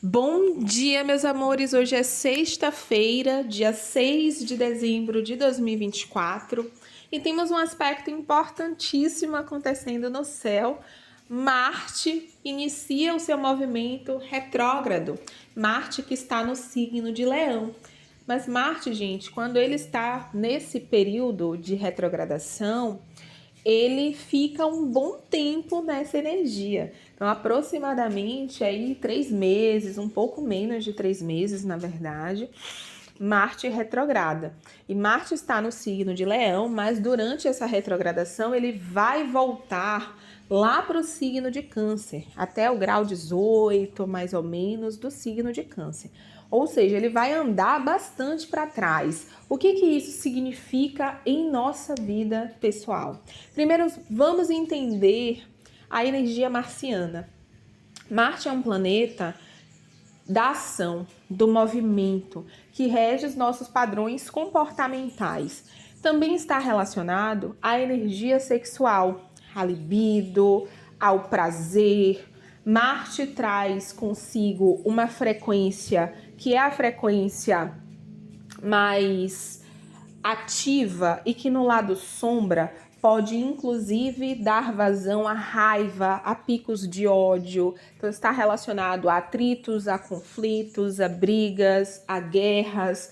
Bom dia, meus amores. Hoje é sexta-feira, dia 6 de dezembro de 2024, e temos um aspecto importantíssimo acontecendo no céu. Marte inicia o seu movimento retrógrado. Marte que está no signo de Leão. Mas Marte, gente, quando ele está nesse período de retrogradação, ele fica um bom tempo nessa energia. Então, aproximadamente aí 3 meses, um pouco menos de 3 meses, na verdade, Marte retrograda. E Marte está no signo de Leão, mas durante essa retrogradação ele vai voltar lá para o signo de Câncer, até o grau 18, mais ou menos, do signo de Câncer. Ou seja, ele vai andar bastante para trás. O que isso significa em nossa vida pessoal? Primeiro, vamos entender a energia marciana. Marte é um planeta da ação, do movimento, que rege os nossos padrões comportamentais. Também está relacionado à energia sexual, à libido, ao prazer. Marte traz consigo uma frequência que é a frequência mais ativa e que no lado sombra pode inclusive dar vazão à raiva, a picos de ódio. Então está relacionado a atritos, a conflitos, a brigas, a guerras,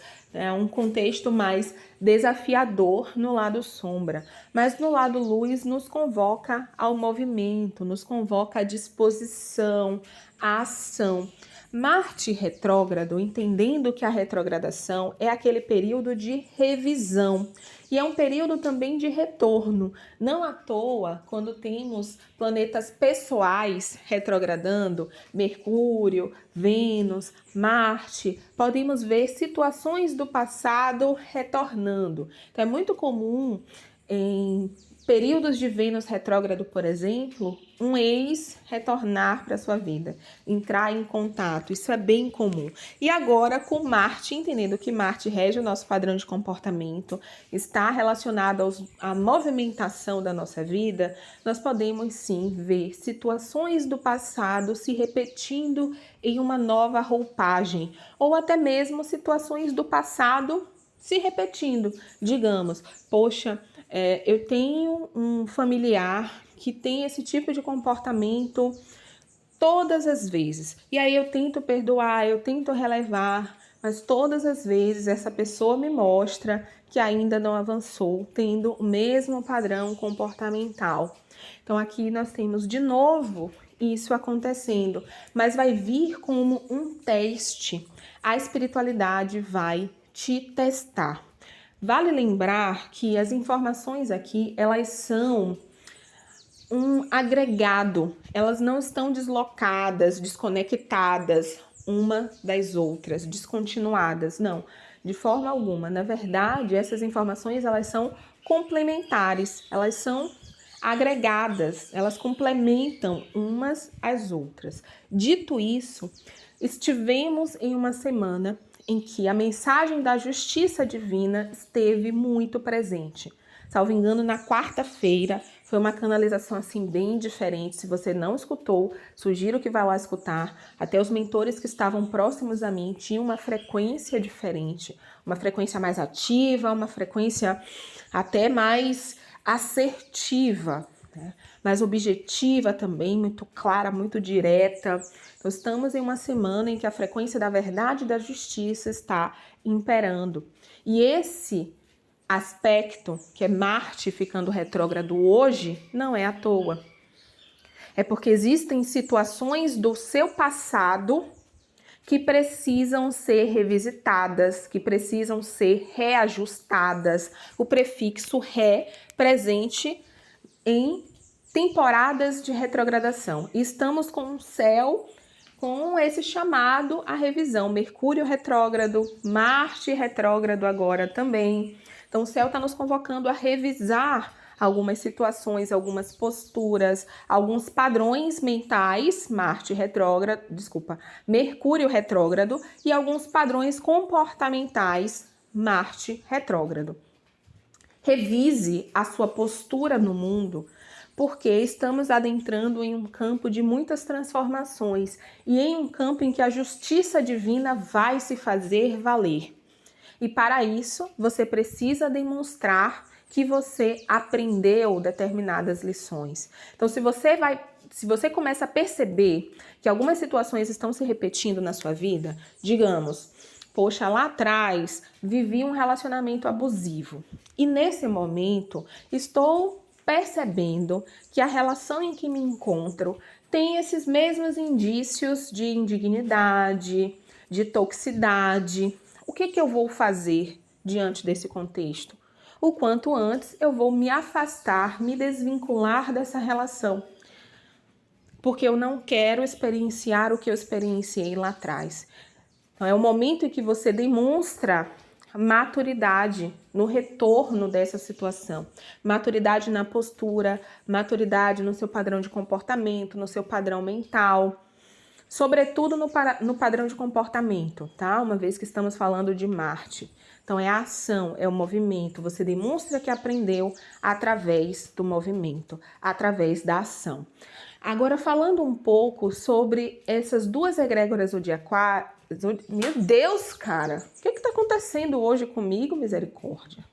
um contexto mais desafiador no lado sombra. Mas no lado luz nos convoca ao movimento, nos convoca à disposição, à ação. Marte retrógrado, entendendo que a retrogradação é aquele período de revisão e é um período também de retorno. Não à toa, quando temos planetas pessoais retrogradando, Mercúrio, Vênus, Marte, podemos ver situações do passado retornando. Então é muito comum em períodos de Vênus retrógrado, por exemplo, um ex retornar para sua vida, entrar em contato, isso é bem comum. E agora com Marte, entendendo que Marte rege o nosso padrão de comportamento, está relacionado à movimentação da nossa vida, nós podemos sim ver situações do passado se repetindo em uma nova roupagem, ou até mesmo situações do passado se repetindo. Digamos, poxa, eu tenho um familiar que tem esse tipo de comportamento todas as vezes. E aí eu tento perdoar, eu tento relevar, mas todas as vezes essa pessoa me mostra que ainda não avançou, tendo o mesmo padrão comportamental. Então aqui nós temos de novo isso acontecendo, mas vai vir como um teste. A espiritualidade vai te testar. Vale lembrar que as informações aqui, elas são um agregado, elas não estão deslocadas, desconectadas uma das outras, descontinuadas, não, de forma alguma. Na verdade, essas informações, elas são complementares, elas são agregadas, elas complementam umas às outras. Dito isso, estivemos em uma semana em que a mensagem da justiça divina esteve muito presente. Salvo engano, na quarta-feira, foi uma canalização assim bem diferente. Se você não escutou, sugiro que vá lá escutar. Até os mentores que estavam próximos a mim tinham uma frequência diferente, uma frequência mais ativa, uma frequência até mais assertiva, né? Mais objetiva também, muito clara, muito direta. Então, estamos em uma semana em que a frequência da verdade e da justiça está imperando. E esse aspecto, que é Marte ficando retrógrado hoje, não é à toa. É porque existem situações do seu passado que precisam ser revisitadas, que precisam ser reajustadas. O prefixo ré presente em temporadas de retrogradação. Estamos com um céu com esse chamado à revisão. Mercúrio retrógrado, Marte retrógrado agora também. Então o céu está nos convocando a revisar algumas situações, algumas posturas, alguns padrões mentais, Mercúrio retrógrado, e alguns padrões comportamentais, Marte retrógrado. Revise a sua postura no mundo, porque estamos adentrando em um campo de muitas transformações e em um campo em que a justiça divina vai se fazer valer. E para isso, você precisa demonstrar que você aprendeu determinadas lições. Então, se você começa a perceber que algumas situações estão se repetindo na sua vida, digamos, poxa, lá atrás vivi um relacionamento abusivo e nesse momento estou percebendo que a relação em que me encontro tem esses mesmos indícios de indignidade, de toxicidade. O que eu vou fazer diante desse contexto? O quanto antes eu vou me afastar, me desvincular dessa relação, porque eu não quero experienciar o que eu experienciei lá atrás. Então, é o momento em que você demonstra maturidade no retorno dessa situação. Maturidade na postura, maturidade no seu padrão de comportamento, no seu padrão mental. Sobretudo no padrão de comportamento, tá? Uma vez que estamos falando de Marte. Então, é a ação, é o movimento. Você demonstra que aprendeu através do movimento, através da ação. Agora, falando um pouco sobre essas duas egrégoras zodiacais. Meu Deus, cara! O que está acontecendo hoje comigo? Misericórdia.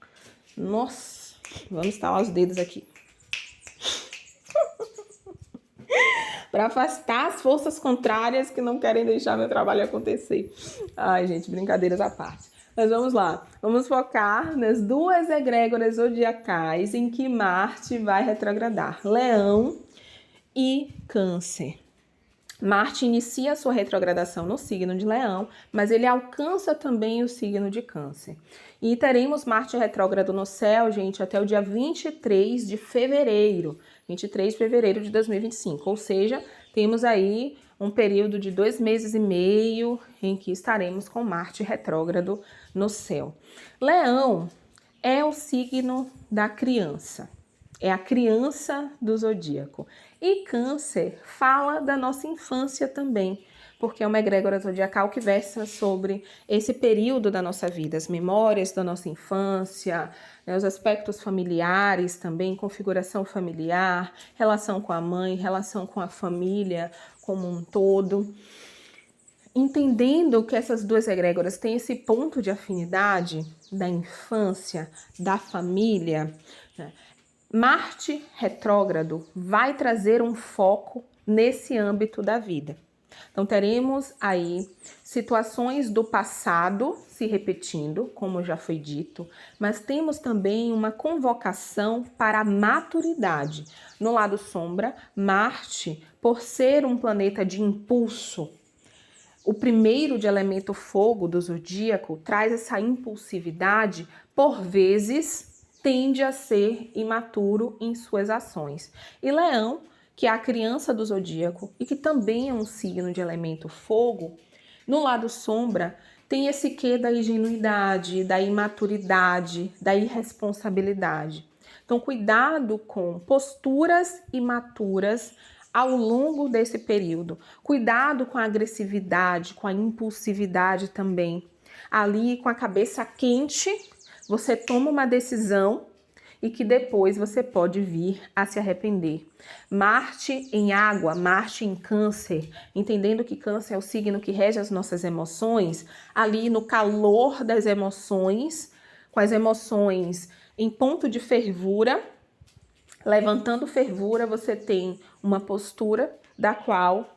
Nossa, vamos estalar os dedos aqui. Para afastar as forças contrárias que não querem deixar meu trabalho acontecer. Ai, gente, brincadeiras à parte. Mas vamos lá. Vamos focar nas duas egrégoras zodiacais em que Marte vai retrogradar. Leão e Câncer. Marte inicia a sua retrogradação no signo de Leão, mas ele alcança também o signo de Câncer. E teremos Marte retrógrado no céu, gente, até o dia 23 de fevereiro. 23 de fevereiro de 2025. Ou seja, temos aí um período de 2 meses e meio em que estaremos com Marte retrógrado no céu. Leão é o signo da criança. É a criança do zodíaco. E Câncer fala da nossa infância também, porque é uma egrégora zodiacal que versa sobre esse período da nossa vida, as memórias da nossa infância, né, os aspectos familiares também, configuração familiar, relação com a mãe, relação com a família como um todo. Entendendo que essas duas egrégoras têm esse ponto de afinidade da infância, da família, né? Marte retrógrado vai trazer um foco nesse âmbito da vida. Então, teremos aí situações do passado se repetindo, como já foi dito, mas temos também uma convocação para a maturidade. No lado sombra, Marte, por ser um planeta de impulso, o primeiro de elemento fogo do zodíaco, traz essa impulsividade, por vezes tende a ser imaturo em suas ações. E Leão, que é a criança do zodíaco e que também é um signo de elemento fogo, no lado sombra tem esse quê da ingenuidade, da imaturidade, da irresponsabilidade. Então, cuidado com posturas imaturas ao longo desse período. Cuidado com a agressividade, com a impulsividade também. Ali, com a cabeça quente, você toma uma decisão e que depois você pode vir a se arrepender. Marte em água, Marte em Câncer, entendendo que Câncer é o signo que rege as nossas emoções, ali no calor das emoções, com as emoções em ponto de fervura, levantando fervura, você tem uma postura da qual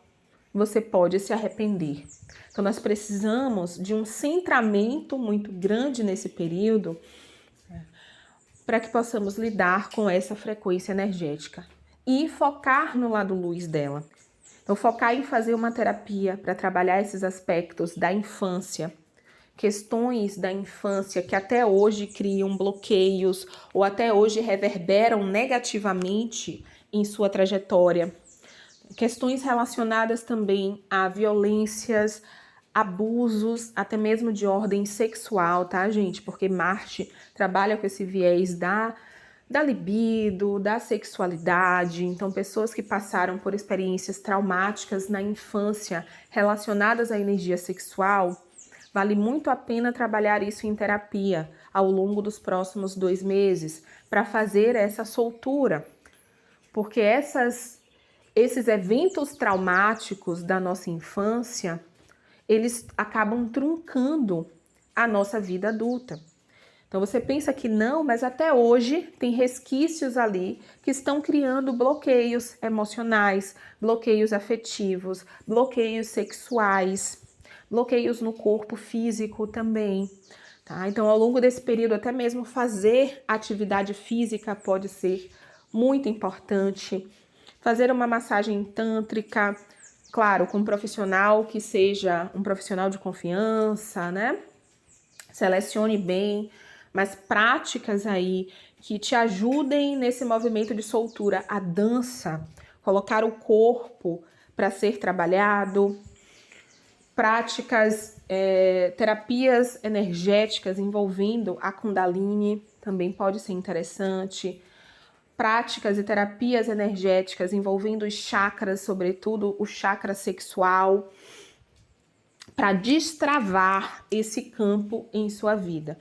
você pode se arrepender. Então, nós precisamos de um centramento muito grande nesse período para que possamos lidar com essa frequência energética e focar no lado luz dela. Então, focar em fazer uma terapia para trabalhar esses aspectos da infância, questões da infância que até hoje criam bloqueios ou até hoje reverberam negativamente em sua trajetória. Questões relacionadas também a violências, abusos, até mesmo de ordem sexual, tá, gente? Porque Marte trabalha com esse viés da libido, da sexualidade. Então, pessoas que passaram por experiências traumáticas na infância relacionadas à energia sexual, vale muito a pena trabalhar isso em terapia ao longo dos próximos 2 meses para fazer essa soltura. porque esses eventos traumáticos da nossa infância, eles acabam truncando a nossa vida adulta. Então você pensa que não, mas até hoje tem resquícios ali que estão criando bloqueios emocionais, bloqueios afetivos, bloqueios sexuais, bloqueios no corpo físico também. Tá? Então, ao longo desse período, até mesmo fazer atividade física pode ser muito importante. Fazer uma massagem tântrica, claro, com um profissional que seja um profissional de confiança, né? Selecione bem, mas práticas aí que te ajudem nesse movimento de soltura, a dança, colocar o corpo para ser trabalhado, práticas, terapias energéticas envolvendo a Kundalini, também pode ser interessante, práticas e terapias energéticas envolvendo os chakras, sobretudo o chakra sexual, para destravar esse campo em sua vida.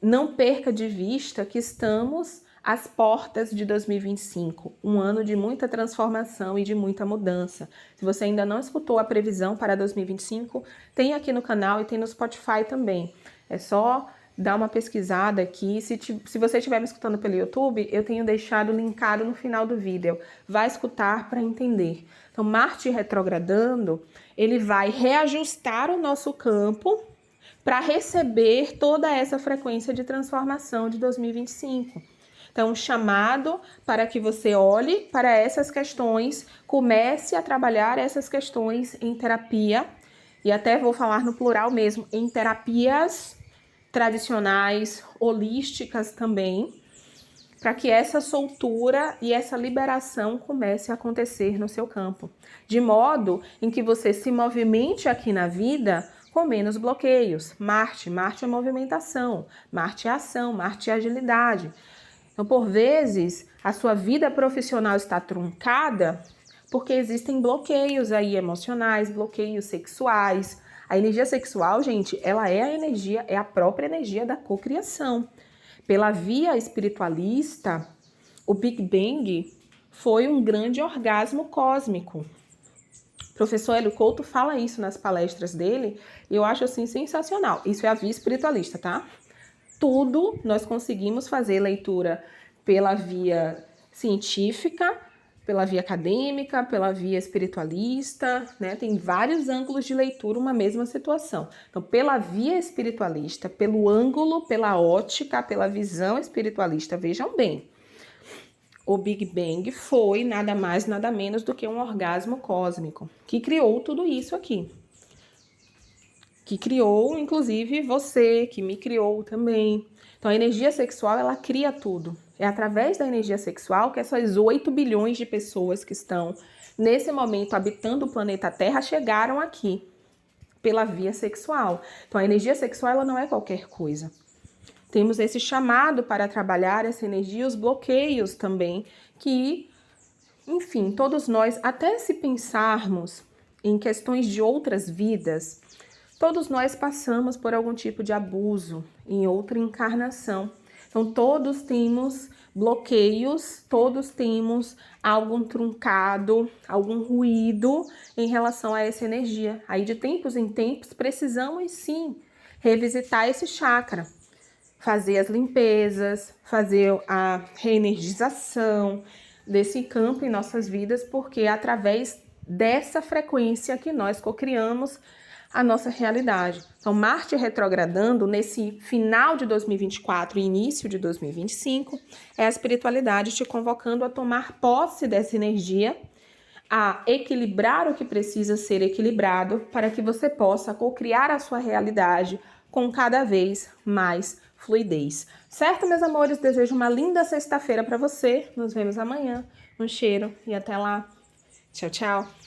Não perca de vista que estamos às portas de 2025, um ano de muita transformação e de muita mudança. Se você ainda não escutou a previsão para 2025, tem aqui no canal e tem no Spotify também. É só dar uma pesquisada aqui. Se você estiver me escutando pelo YouTube, eu tenho deixado linkado no final do vídeo. Vai escutar para entender. Então, Marte retrogradando, ele vai reajustar o nosso campo para receber toda essa frequência de transformação de 2025. Então, chamado para que você olhe para essas questões, comece a trabalhar essas questões em terapia, e até vou falar no plural mesmo, em terapias tradicionais, holísticas também, para que essa soltura e essa liberação comece a acontecer no seu campo, de modo em que você se movimente aqui na vida com menos bloqueios. Marte é movimentação, Marte é ação, Marte é agilidade. Então, por vezes, a sua vida profissional está truncada porque existem bloqueios aí emocionais, bloqueios sexuais. A energia sexual, gente, ela é a própria energia da cocriação. Pela via espiritualista, o Big Bang foi um grande orgasmo cósmico. O professor Hélio Couto fala isso nas palestras dele e eu acho assim sensacional. Isso é a via espiritualista, tá? Tudo nós conseguimos fazer leitura pela via científica, pela via acadêmica, pela via espiritualista, né? Tem vários ângulos de leitura uma mesma situação. Então, pela via espiritualista, pelo ângulo, pela ótica, pela visão espiritualista, vejam bem, o Big Bang foi nada mais, nada menos do que um orgasmo cósmico, que criou tudo isso aqui. Que criou, inclusive, você, que me criou também. Então, a energia sexual, ela cria tudo. É através da energia sexual que essas 8 bilhões de pessoas que estão, nesse momento, habitando o planeta Terra, chegaram aqui, pela via sexual. Então, a energia sexual, ela não é qualquer coisa. Temos esse chamado para trabalhar essa energia, os bloqueios também, que, enfim, todos nós, até se pensarmos em questões de outras vidas, todos nós passamos por algum tipo de abuso em outra encarnação. Então, todos temos bloqueios, todos temos algum truncado, algum ruído em relação a essa energia. Aí, de tempos em tempos, precisamos sim revisitar esse chakra, fazer as limpezas, fazer a reenergização desse campo em nossas vidas, porque é através dessa frequência que nós cocriamos a nossa realidade. Então, Marte retrogradando nesse final de 2024 e início de 2025, é a espiritualidade te convocando a tomar posse dessa energia, a equilibrar o que precisa ser equilibrado para que você possa cocriar a sua realidade com cada vez mais fluidez. Certo, meus amores? Desejo uma linda sexta-feira para você. Nos vemos amanhã. Um cheiro e até lá. Tchau, tchau.